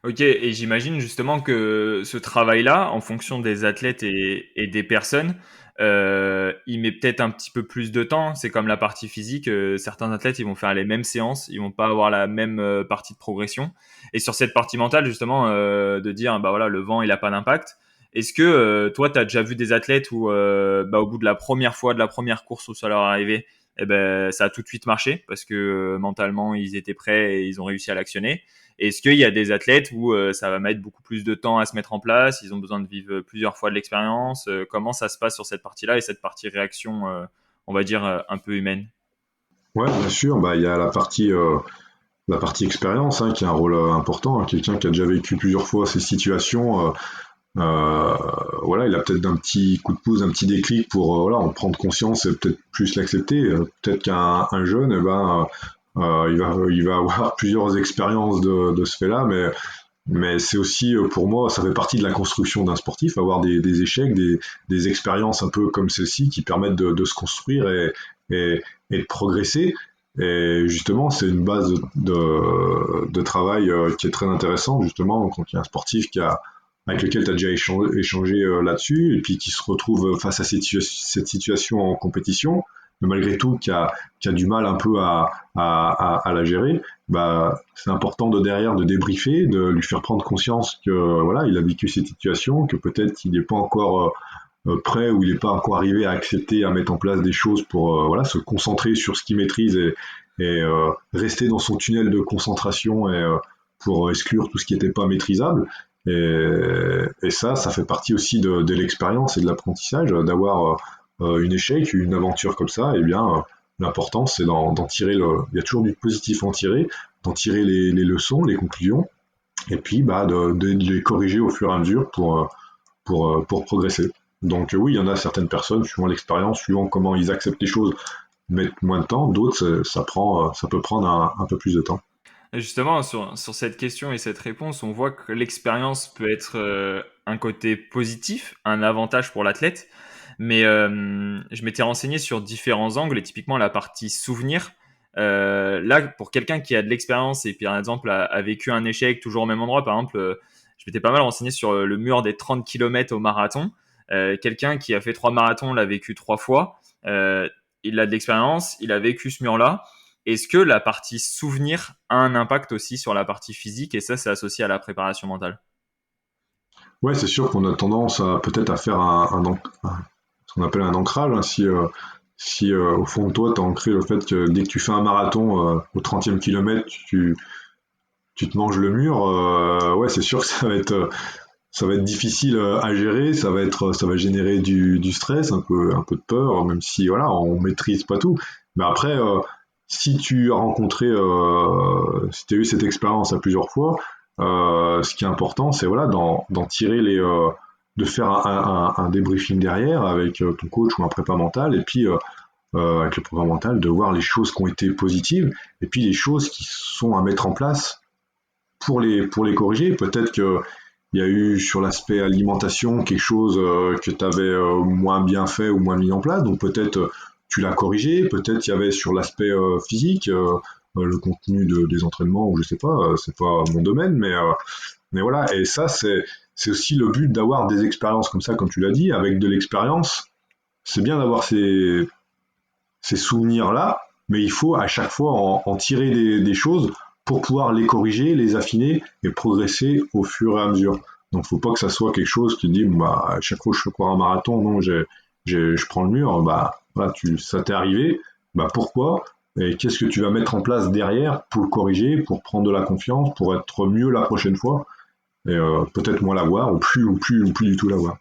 Ok, et j'imagine justement que ce travail-là, en fonction des athlètes et des personnes, il met peut-être un petit peu plus de temps. C'est comme la partie physique. Certains athlètes, ils vont faire les mêmes séances, ils vont pas avoir la même partie de progression. Et sur cette partie mentale, justement, de dire, bah voilà, le vent, il a pas d'impact. Est-ce que toi, tu as déjà vu des athlètes où, au bout de la première fois, de la première course où ça leur est arrivé, eh ben, ça a tout de suite marché parce que mentalement, ils étaient prêts et ils ont réussi à l'actionner. Est-ce qu'il y a des athlètes où ça va mettre beaucoup plus de temps à se mettre en place, ils ont besoin de vivre plusieurs fois de l'expérience? Comment ça se passe sur cette partie-là et cette partie réaction, on va dire, un peu humaine? Ouais, bien sûr, il y a la partie expérience hein, qui a un rôle important. Hein. Quelqu'un qui a déjà vécu plusieurs fois ces situations, voilà, il a peut-être un petit coup de pouce, un petit déclic pour voilà, en prendre conscience et peut-être plus l'accepter. Peut-être qu'un un jeune, il va avoir plusieurs expériences de ce fait-là, mais c'est aussi, pour moi, ça fait partie de la construction d'un sportif, avoir des échecs, des expériences un peu comme celle-ci qui permettent de se construire et de progresser. Et justement, c'est une base de travail qui est très intéressante, justement, quand il y a un sportif avec lequel tu as déjà échangé là-dessus, et puis qui se retrouve face à cette situation en compétition, mais malgré tout qui a du mal un peu à la gérer, bah, c'est important de derrière de débriefer, de lui faire prendre conscience que voilà, il a vécu cette situation, que peut-être il n'est pas encore prêt ou il n'est pas encore arrivé à accepter, à mettre en place des choses pour voilà, se concentrer sur ce qu'il maîtrise et rester dans son tunnel de concentration pour exclure tout ce qui n'était pas maîtrisable. Et ça fait partie aussi de l'expérience et de l'apprentissage, d'avoir une échec, une aventure comme ça, et bien l'important c'est d'en tirer il y a toujours du positif à en tirer, d'en tirer les leçons, les conclusions, et puis bah, de les corriger au fur et à mesure pour progresser. Donc oui, il y en a certaines personnes, suivant l'expérience, suivant comment ils acceptent les choses, mettent moins de temps, d'autres ça peut prendre un peu plus de temps. Et justement, sur cette question et cette réponse, on voit que l'expérience peut être un côté positif, un avantage pour l'athlète, mais je m'étais renseigné sur différents angles, et typiquement la partie souvenir. Là, pour quelqu'un qui a de l'expérience et par exemple a vécu un échec toujours au même endroit, par exemple, je m'étais pas mal renseigné sur le mur des 30 km au marathon. Quelqu'un qui a fait 3 marathons l'a vécu 3 fois. Il a de l'expérience, il a vécu ce mur-là. Est-ce que la partie souvenir a un impact aussi sur la partie physique, et ça, c'est associé à la préparation mentale? Ouais, c'est sûr qu'on a tendance à peut-être à faire ce qu'on appelle un ancrage, hein, si au fond de toi, tu as ancré le fait que dès que tu fais un marathon au 30e kilomètre, tu te manges le mur, ouais, c'est sûr que ça va être difficile à gérer, ça va générer du stress, un peu de peur, même si voilà, on maîtrise pas tout. Mais après, si tu as rencontré, si tu as eu cette expérience à plusieurs fois, ce qui est important, c'est voilà, d'en tirer de faire un débriefing derrière avec ton coach ou un prépa mental, et puis avec le prépa mental, de voir les choses qui ont été positives, et puis les choses qui sont à mettre en place pour les corriger. Peut-être que il y a eu sur l'aspect alimentation quelque chose que tu avais moins bien fait ou moins mis en place, donc peut-être tu l'as corrigé, peut-être il y avait sur l'aspect physique, le contenu des entraînements, ou je sais pas, c'est pas mon domaine, mais voilà, et ça c'est aussi le but d'avoir des expériences comme ça, comme tu l'as dit, avec de l'expérience, c'est bien d'avoir ces souvenirs-là, mais il faut à chaque fois en tirer des choses pour pouvoir les corriger, les affiner et progresser au fur et à mesure. Donc, faut pas que ça soit quelque chose qui dit, bah, à chaque fois que je fais courir un marathon, non, je prends le mur, bah, voilà, ça t'est arrivé, bah, pourquoi? Et qu'est-ce que tu vas mettre en place derrière pour le corriger, pour prendre de la confiance, pour être mieux la prochaine fois, et peut-être moins l'avoir, ou plus du tout l'avoir.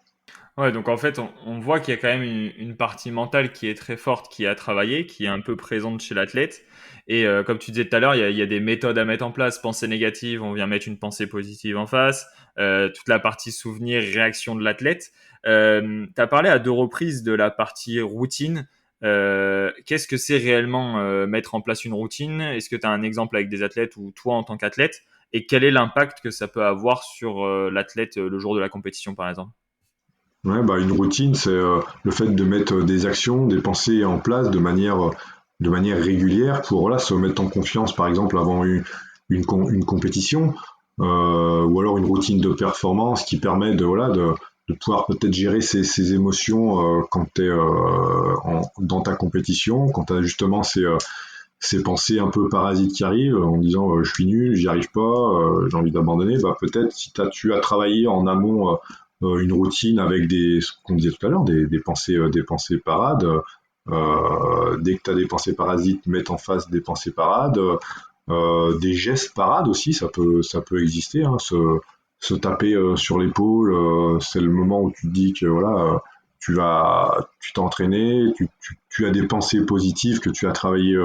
Ouais, donc en fait, on voit qu'il y a quand même une partie mentale qui est très forte, qui est à travailler, qui est un peu présente chez l'athlète. Et comme tu disais tout à l'heure, il y a des méthodes à mettre en place. Pensée négative, on vient mettre une pensée positive en face. Toute la partie souvenir, réaction de l'athlète. Tu as parlé à 2 reprises de la partie routine. Qu'est-ce que c'est réellement mettre en place une routine? Est-ce que tu as un exemple avec des athlètes ou toi en tant qu'athlète? Et quel est l'impact que ça peut avoir sur l'athlète le jour de la compétition, par exemple? Ouais, bah, une routine, c'est le fait de mettre des actions, des pensées en place de manière régulière pour voilà, se mettre en confiance, par exemple, avant une compétition, ou alors une routine de performance qui permet voilà, de pouvoir peut-être gérer ses émotions quand tu es dans ta compétition, quand tu as justement ces pensées un peu parasites qui arrivent en disant je suis nul, j'y arrive pas, j'ai envie d'abandonner, bah peut-être si tu as travaillé en amont une routine avec ce qu'on disait tout à l'heure, des pensées parades, dès que tu as des pensées parasites, mettre en face des pensées parades, des gestes parades aussi, ça peut exister, hein, se taper sur l'épaule, c'est le moment où tu te dis que voilà, tu t'es entraîné, tu as des pensées positives que tu as travaillé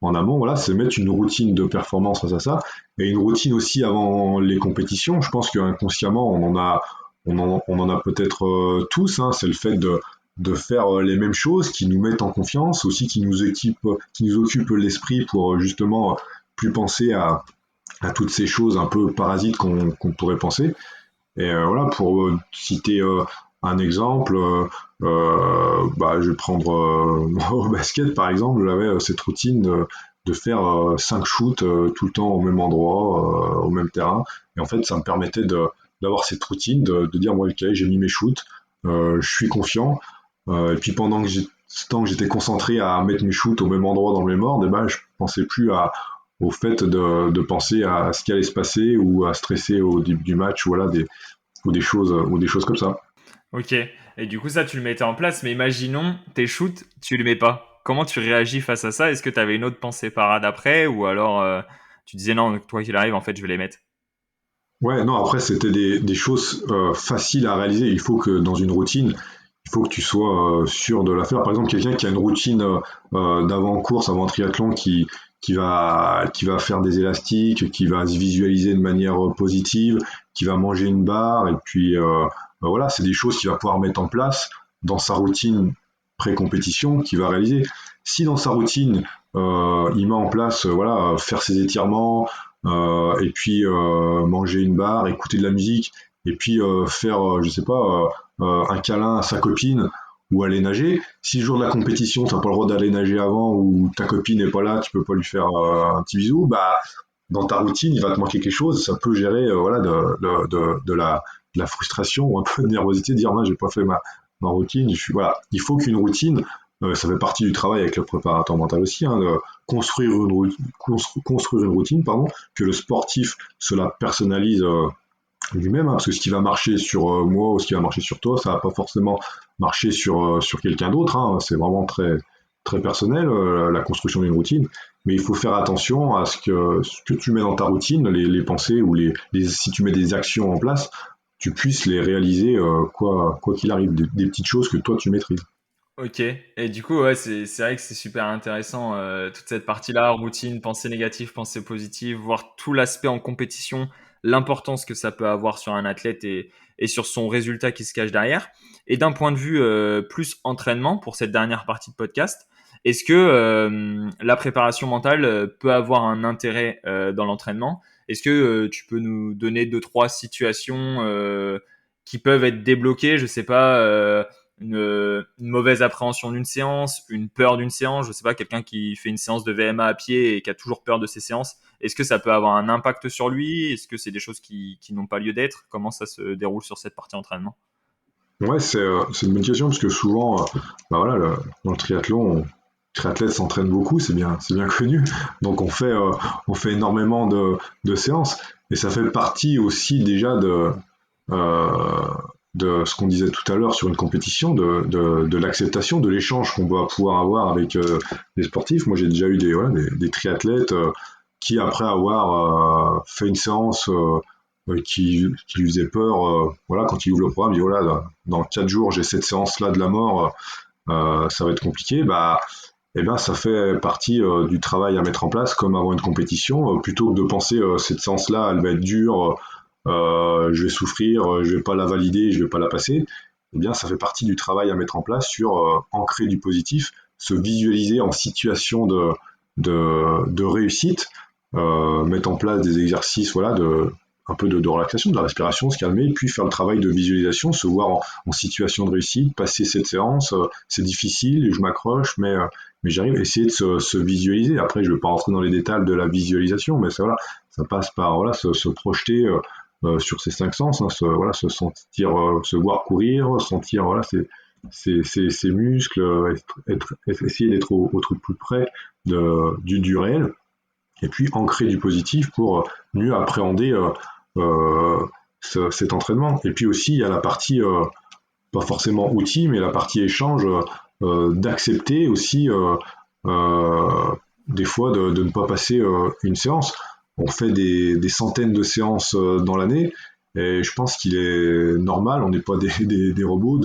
en amont, voilà, c'est mettre une routine de performance face à ça, et une routine aussi avant les compétitions. Je pense qu'inconsciemment, on en a peut-être tous, hein, c'est le fait de faire les mêmes choses qui nous mettent en confiance, aussi qui nous occupent l'esprit pour justement plus penser à toutes ces choses un peu parasites qu'on pourrait penser. Et voilà, pour citer un exemple, bah, je vais prendre au basket par exemple, j'avais cette routine de faire 5 shoots tout le temps au même endroit, au même terrain. Et en fait, ça me permettait de d'avoir cette routine, de dire, bon, ok, j'ai mis mes shoots, je suis confiant. Et puis pendant que ce temps que j'étais concentré à mettre mes shoots au même endroit dans le même ordre, et ben, je pensais plus au fait de penser à ce qui allait se passer ou à stresser au début du match, voilà, ou des choses comme ça. Ok. Et du coup, ça, tu le mettais en place, mais imaginons tes shoots, tu les mets pas. Comment tu réagis face à ça? Est-ce que tu avais une autre pensée parade après, ou alors tu disais non, toi qu'il arrive, en fait, je vais les mettre. Ouais, non, après, c'était des choses faciles à réaliser. Il faut que dans une routine, il faut que tu sois sûr de la faire. Par exemple, quelqu'un qui a une routine d'avant-course, avant triathlon, qui va faire des élastiques, qui va se visualiser de manière positive, qui va manger une barre, et puis voilà, c'est des choses qu'il va pouvoir mettre en place dans sa routine pré-compétition qu'il va réaliser. Si dans sa routine, il met en place, voilà, faire ses étirements, et puis manger une barre, écouter de la musique, et puis faire, je sais pas, un câlin à sa copine ou aller nager. Si le jour de la compétition, t'as pas le droit d'aller nager avant ou ta copine n'est pas là, tu peux pas lui faire un petit bisou, bah dans ta routine, il va te manquer quelque chose. Ça peut gérer voilà de la frustration ou un peu de nervosité, dire moi j'ai pas fait ma routine. Voilà, il faut qu'une routine, ça fait partie du travail avec le préparateur mental aussi, hein, de construire une routine, pardon, que le sportif se la personnalise lui-même, hein, parce que ce qui va marcher sur moi ou ce qui va marcher sur toi, ça va pas forcément marcher sur quelqu'un d'autre, hein. C'est vraiment très personnel, la construction d'une routine. Mais il faut faire attention à ce que tu mets dans ta routine, les pensées ou si tu mets des actions en place, tu puisses les réaliser quoi qu'il arrive, des petites choses que toi tu maîtrises. Ok. Et du coup, ouais, c'est vrai que c'est super intéressant, toute cette partie-là, routine, pensée négative, pensée positive, voir tout l'aspect en compétition, l'importance que ça peut avoir sur un athlète et sur son résultat qui se cache derrière. Et d'un point de vue plus entraînement, pour cette dernière partie de podcast, est-ce que la préparation mentale peut avoir un intérêt dans l'entraînement? Est-ce que tu peux nous donner deux, trois situations qui peuvent être débloquées? Je sais pas. Une mauvaise appréhension d'une séance, une peur d'une séance, je sais pas, quelqu'un qui fait une séance de VMA à pied et qui a toujours peur de ses séances, est-ce que ça peut avoir un impact sur lui? Est-ce que c'est des choses qui n'ont pas lieu d'être? Comment ça se déroule sur cette partie entraînement? Ouais, c'est une bonne question parce que souvent, bah voilà, dans le triathlon, les triathlètes s'entraînent beaucoup, c'est bien connu. Donc on fait énormément de séances et ça fait partie aussi déjà euh, de ce qu'on disait tout à l'heure sur une compétition, de l'acceptation, de l'échange qu'on va pouvoir avoir avec les sportifs. Moi, j'ai déjà eu voilà, des triathlètes qui, après avoir fait une séance qui lui faisait peur, voilà, quand il ouvre le programme, il dit voilà, dans 4 jours, j'ai cette séance-là de la mort, ça va être compliqué. Bah, eh ben, ça fait partie du travail à mettre en place, comme avant une compétition, plutôt que de penser cette séance-là, elle va être dure, je vais souffrir, je vais pas la valider, je vais pas la passer. Eh bien, ça fait partie du travail à mettre en place sur ancrer du positif, se visualiser en situation de réussite, mettre en place des exercices, voilà, un peu de relaxation, de la respiration, se calmer, puis faire le travail de visualisation, se voir en situation de réussite, passer cette séance, c'est difficile, je m'accroche, mais j'arrive à essayer de se visualiser. Après, je ne vais pas rentrer dans les détails de la visualisation, mais voilà, ça passe par voilà, se projeter sur ces cinq sens, hein, voilà, se sentir, se voir courir, sentir voilà, ses muscles, essayer d'être au truc plus près du réel, et puis ancrer du positif pour mieux appréhender euh, cet entraînement. Et puis aussi, il y a la partie, pas forcément outil, mais la partie échange, d'accepter aussi des fois de ne pas passer une séance. On fait des centaines de séances dans l'année, et je pense qu'il est normal, on n'est pas des robots,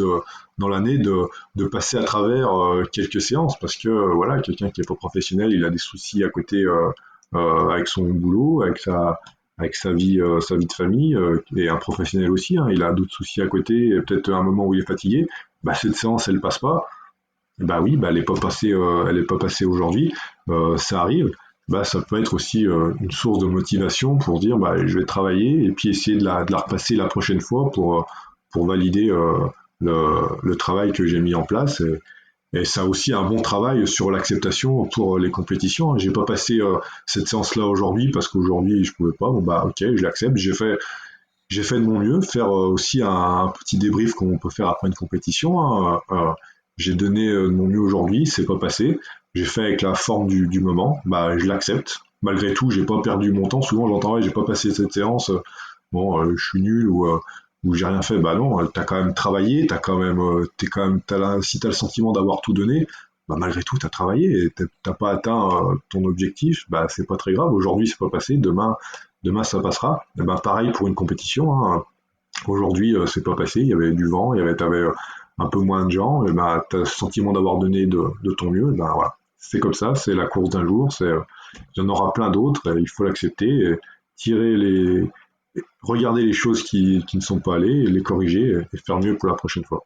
dans l'année de passer à travers quelques séances, parce que voilà, quelqu'un qui n'est pas professionnel, il a des soucis à côté avec son boulot, avec sa vie de famille, et un professionnel aussi, hein, il a d'autres soucis à côté, peut-être un moment où il est fatigué, bah, cette séance, elle passe pas, bah oui, bah, elle est pas passée aujourd'hui, ça arrive, bah, ça peut être aussi une source de motivation pour dire, bah, je vais travailler, et puis essayer de la repasser la prochaine fois pour valider le travail que j'ai mis en place, et ça a aussi un bon travail sur l'acceptation pour les compétitions. J'ai pas passé cette séance-là aujourd'hui parce qu'aujourd'hui je pouvais pas. Bon bah ok, je l'accepte. j'ai fait de mon mieux, faire aussi un petit débrief qu'on peut faire après une compétition, hein. J'ai donné de mon mieux aujourd'hui, c'est pas passé. J'ai fait avec la forme du moment, bah je l'accepte. Malgré tout, j'ai pas perdu mon temps. Souvent, j'entends ouais, j'ai pas passé cette séance. Bon, je suis nul ou j'ai rien fait. Bah non, t'as quand même travaillé, si t'as le sentiment d'avoir tout donné, bah malgré tout, t'as travaillé et t'as pas atteint ton objectif. Bah c'est pas très grave. Aujourd'hui, c'est pas passé. Demain ça passera. Et ben pareil pour une compétition, hein. Aujourd'hui, c'est pas passé. Il y avait du vent, t'avais un peu moins de gens. Et ben t'as le sentiment d'avoir donné de ton mieux. Et ben voilà, c'est comme ça. C'est la course d'un jour. Il y en aura plein d'autres. Et il faut l'accepter. Et tirer les, regarder les choses qui ne sont pas allées, et les corriger et faire mieux pour la prochaine fois.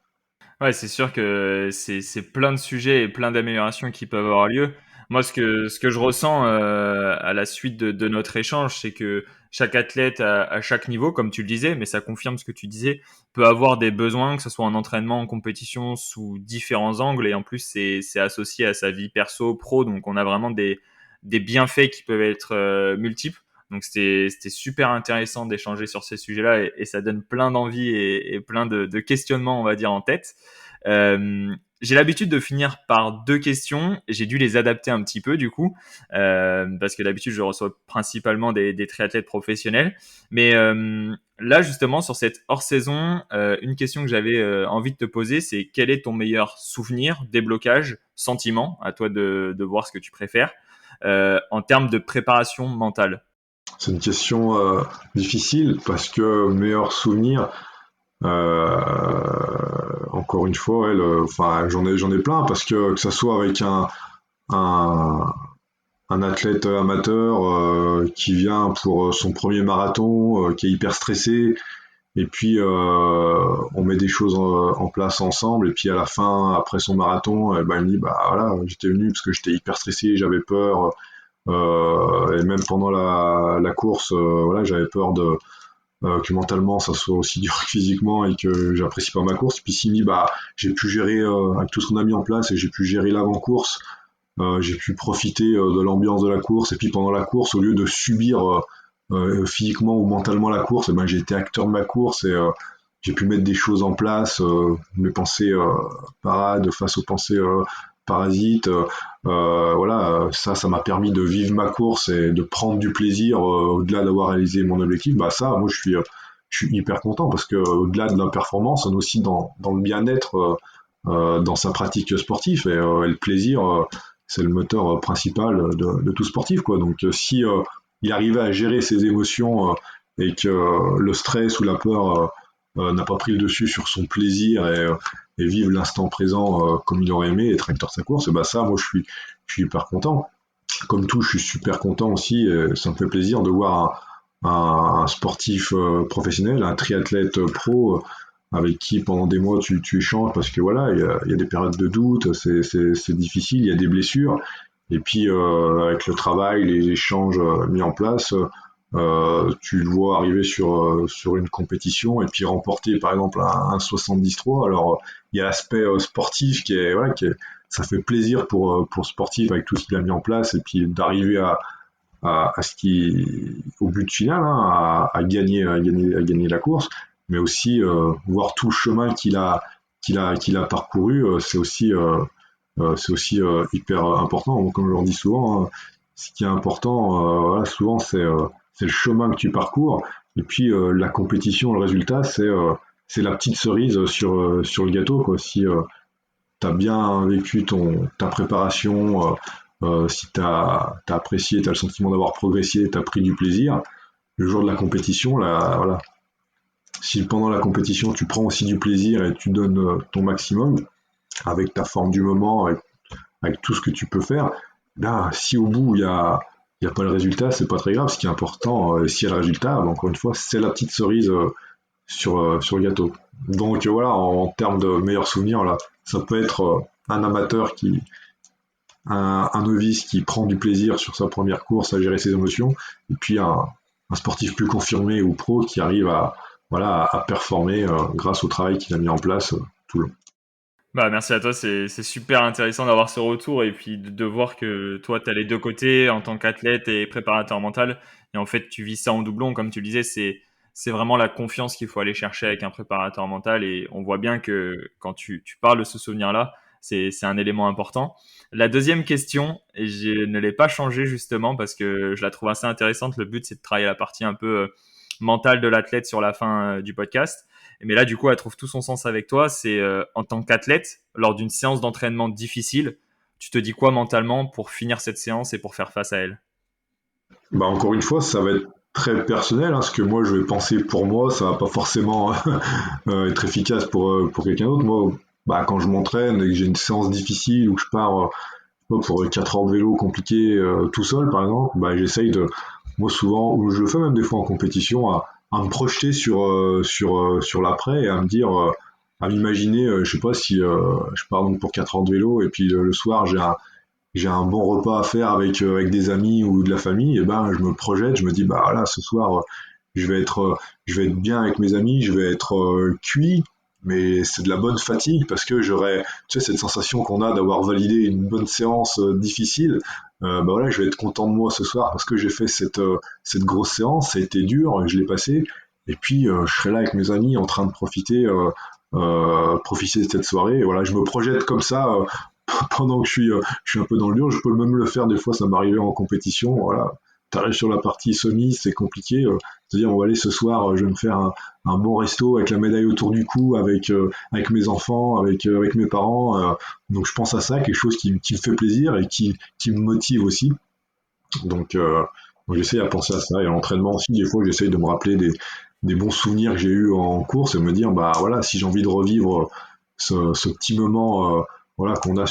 Ouais, c'est sûr que c'est plein de sujets et plein d'améliorations qui peuvent avoir lieu. Moi, ce que je ressens à la suite de notre échange, c'est que chaque athlète à chaque niveau, comme tu le disais, mais ça confirme ce que tu disais, peut avoir des besoins, que ce soit en entraînement, en compétition, sous différents angles, et en plus c'est associé à sa vie perso, pro, donc on a vraiment des bienfaits qui peuvent être multiples. Donc c'était super intéressant d'échanger sur ces sujets-là et ça donne plein d'envie et plein de questionnements, on va dire, en tête. J'ai l'habitude de finir par deux questions. J'ai dû les adapter un petit peu du coup, parce que d'habitude je reçois principalement des triathlètes professionnels. Mais là justement sur cette hors-saison, une question que j'avais envie de te poser, c'est quel est ton meilleur souvenir, déblocage, sentiment, à toi de voir ce que tu préfères, en termes de préparation mentale. C'est une question difficile parce que meilleur souvenir, encore une fois, enfin j'en ai plein parce que ça soit avec un, un athlète amateur qui vient pour son premier marathon, qui est hyper stressé, et puis on met des choses en place ensemble, et puis à la fin, après son marathon, ben, il me dit bah voilà, j'étais venu parce que j'étais hyper stressé, j'avais peur, et même pendant la course, voilà, j'avais peur que mentalement ça soit aussi dur que physiquement et que j'apprécie pas ma course. Puis s'il me dit bah j'ai pu gérer avec tout ce qu'on a mis en place et j'ai pu gérer l'avant-course, j'ai pu profiter de l'ambiance de la course et puis pendant la course au lieu de subir physiquement ou mentalement la course, eh ben, j'ai été acteur de ma course et j'ai pu mettre des choses en place, mes pensées parades face aux pensées parasites. Voilà, ça m'a permis de vivre ma course et de prendre du plaisir au-delà d'avoir réalisé mon objectif. Bah ça, moi je suis hyper content parce que au-delà de la performance, on est aussi dans le bien-être dans sa pratique sportive et le plaisir, c'est le moteur principal de tout sportif, quoi. Donc si il arrivait à gérer ses émotions et que le stress ou la peur n'a pas pris le dessus sur son plaisir et vivre l'instant présent comme il aurait aimé, être acteur de sa course, et bah ça, moi je suis hyper content. Comme tout, je suis super content aussi, et ça me fait plaisir de voir un sportif professionnel, un triathlète pro avec qui pendant des mois tu échanges parce que voilà, il y a des périodes de doute, c'est difficile, il y a des blessures. Et puis avec le travail, les échanges mis en place, tu le vois arriver sur une compétition et puis remporter par exemple un 73. Alors il y a l'aspect sportif qui est, voilà, ça fait plaisir pour le sportif avec tout ce qu'il a mis en place et puis d'arriver à ce qui, au but final, hein, à gagner la course, mais aussi voir tout le chemin qu'il a parcouru, c'est aussi hyper important. Donc, comme je leur dis souvent, hein, ce qui est important, voilà, souvent, c'est le chemin que tu parcours, et puis la compétition, le résultat, c'est la petite cerise sur le gâteau, quoi. Si tu as bien vécu ta préparation, si tu as apprécié, tu as le sentiment d'avoir progressé, tu as pris du plaisir, le jour de la compétition, là, voilà. Si pendant la compétition tu prends aussi du plaisir et tu donnes ton maximum avec ta forme du moment, avec tout ce que tu peux faire, ben, si au bout il y a pas le résultat, c'est pas très grave. Ce qui est important, s'il y a le résultat, ben, encore une fois, c'est la petite cerise sur le gâteau. Donc voilà, en termes de meilleurs souvenirs, là, ça peut être un amateur un novice qui prend du plaisir sur sa première course à gérer ses émotions, et puis un sportif plus confirmé ou pro qui arrive voilà, à performer grâce au travail qu'il a mis en place tout le long. Bah, merci à toi, c'est super intéressant d'avoir ce retour et puis de voir que toi, tu as les deux côtés en tant qu'athlète et préparateur mental. Et en fait, tu vis ça en doublon, comme tu le disais, c'est vraiment la confiance qu'il faut aller chercher avec un préparateur mental. Et on voit bien que quand tu parles de ce souvenir-là, c'est un élément important. La deuxième question, et je ne l'ai pas changée justement parce que je la trouve assez intéressante. Le but, c'est de travailler la partie un peu mentale de l'athlète sur la fin du podcast. Mais là, du coup, elle trouve tout son sens avec toi. C'est en tant qu'athlète, lors d'une séance d'entraînement difficile, tu te dis quoi mentalement pour finir cette séance et pour faire face à elle? Bah, encore une fois, ça va être très personnel, hein, ce que moi je vais penser pour moi, ça va pas forcément être efficace pour quelqu'un d'autre. Moi, bah, quand je m'entraîne et que j'ai une séance difficile ou que je pars pour 4 heures de vélo compliqué tout seul, par exemple, bah, j'essaye de, moi souvent, ou je le fais même des fois en compétition, à me projeter sur l'après et à me dire, à m'imaginer, je sais pas si je pars donc pour 4 heures de vélo et puis le soir j'ai un bon repas à faire avec des amis ou de la famille, et ben je me projette, je me dis bah voilà, ce soir je vais être bien avec mes amis, je vais être cuit, mais c'est de la bonne fatigue parce que j'aurais tu sais cette sensation qu'on a d'avoir validé une bonne séance difficile. Bah voilà, je vais être content de moi ce soir parce que j'ai fait cette grosse séance, ça a été dur, je l'ai passé, et puis je serai là avec mes amis en train de profiter de cette soirée. Et voilà, je me projette comme ça pendant que je suis un peu dans le dur. Je peux même le faire des fois, ça m'arrivait en compétition. Voilà, t'arrives sur la partie semi, c'est compliqué. C'est-à-dire, on va aller ce soir, je vais me faire un bon resto avec la médaille autour du cou, avec mes enfants, avec mes parents. Donc je pense à ça, quelque chose qui me fait plaisir et qui me motive aussi. Donc, donc j'essaie à penser à ça. Et à l'entraînement aussi, des fois, j'essaye de me rappeler des bons souvenirs que j'ai eus en course et me dire, bah voilà, si j'ai envie de revivre ce petit moment voilà, qu'on a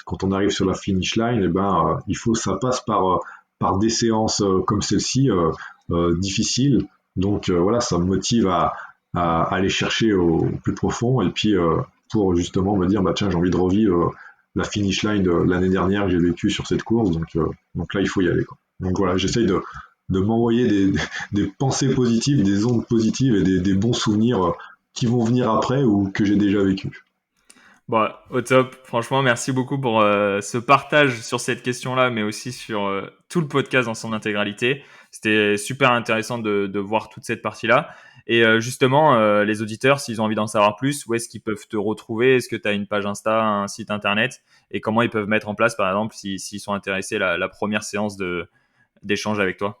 quand on arrive sur la finish line, et ben, il faut ça passe par des séances comme celle-ci, difficiles. Donc voilà, ça me motive à aller chercher au plus profond et puis pour justement me dire, bah tiens, j'ai envie de revivre la finish line de l'année dernière que j'ai vécue sur cette course. Donc là, il faut y aller, quoi. Donc voilà, j'essaye de m'envoyer des pensées positives, des ondes positives et des bons souvenirs qui vont venir après ou que j'ai déjà vécu. Bon, au top. Franchement, merci beaucoup pour ce partage sur cette question-là, mais aussi sur tout le podcast dans son intégralité. C'était super intéressant de voir toute cette partie-là. Et justement, les auditeurs, s'ils ont envie d'en savoir plus, où est-ce qu'ils peuvent te retrouver? Est-ce que tu as une page Insta, un site internet? Et comment ils peuvent mettre en place, par exemple, s'ils sont intéressés, la première séance d'échange avec toi?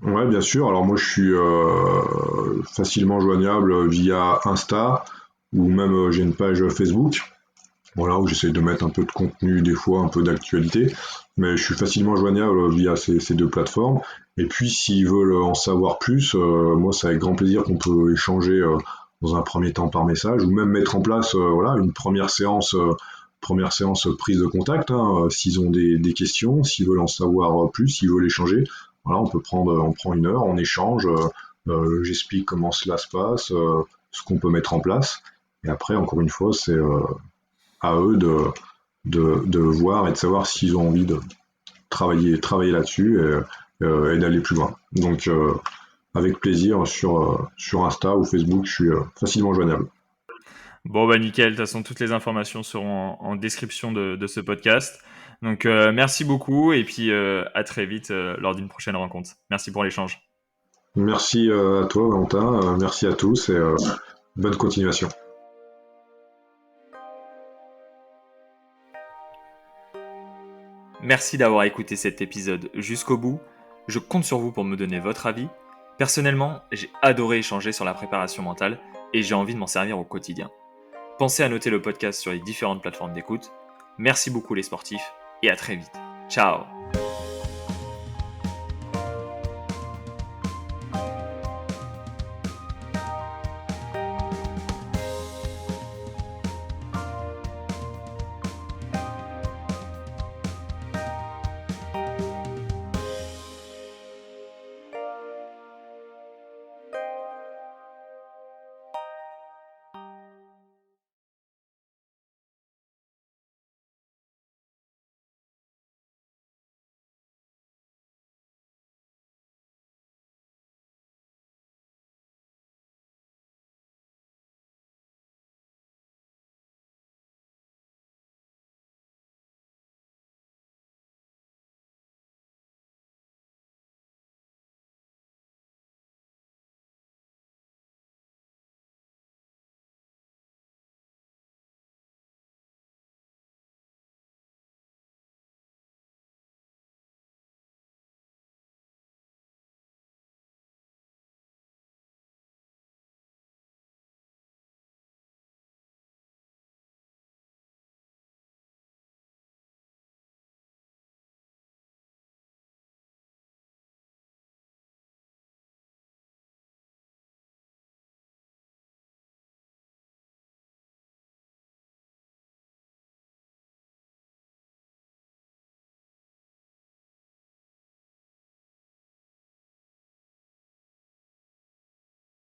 Ouais, bien sûr. Alors moi, je suis facilement joignable via Insta ou même j'ai une page Facebook. Voilà, où j'essaie de mettre un peu de contenu, des fois un peu d'actualité, mais je suis facilement joignable via ces deux plateformes. Et puis, s'ils veulent en savoir plus, moi, c'est avec grand plaisir qu'on peut échanger dans un premier temps par message, ou même mettre en place voilà, une première séance prise de contact, hein, s'ils ont des questions, s'ils veulent en savoir plus, s'ils veulent échanger. Voilà, on prend une heure, on échange, j'explique comment cela se passe, ce qu'on peut mettre en place. Et après, encore une fois, c'est à eux de voir et de savoir s'ils ont envie de travailler là-dessus et d'aller plus loin. Donc, avec plaisir sur Insta ou Facebook, je suis facilement joignable. Bon, bah nickel. De toute façon, toutes les informations seront en description de ce podcast. Donc, merci beaucoup et puis à très vite lors d'une prochaine rencontre. Merci pour l'échange. Merci à toi, Valentin. Merci à tous et bonne continuation. Merci d'avoir écouté cet épisode jusqu'au bout. Je compte sur vous pour me donner votre avis. Personnellement, j'ai adoré échanger sur la préparation mentale et j'ai envie de m'en servir au quotidien. Pensez à noter le podcast sur les différentes plateformes d'écoute. Merci beaucoup les sportifs et à très vite. Ciao!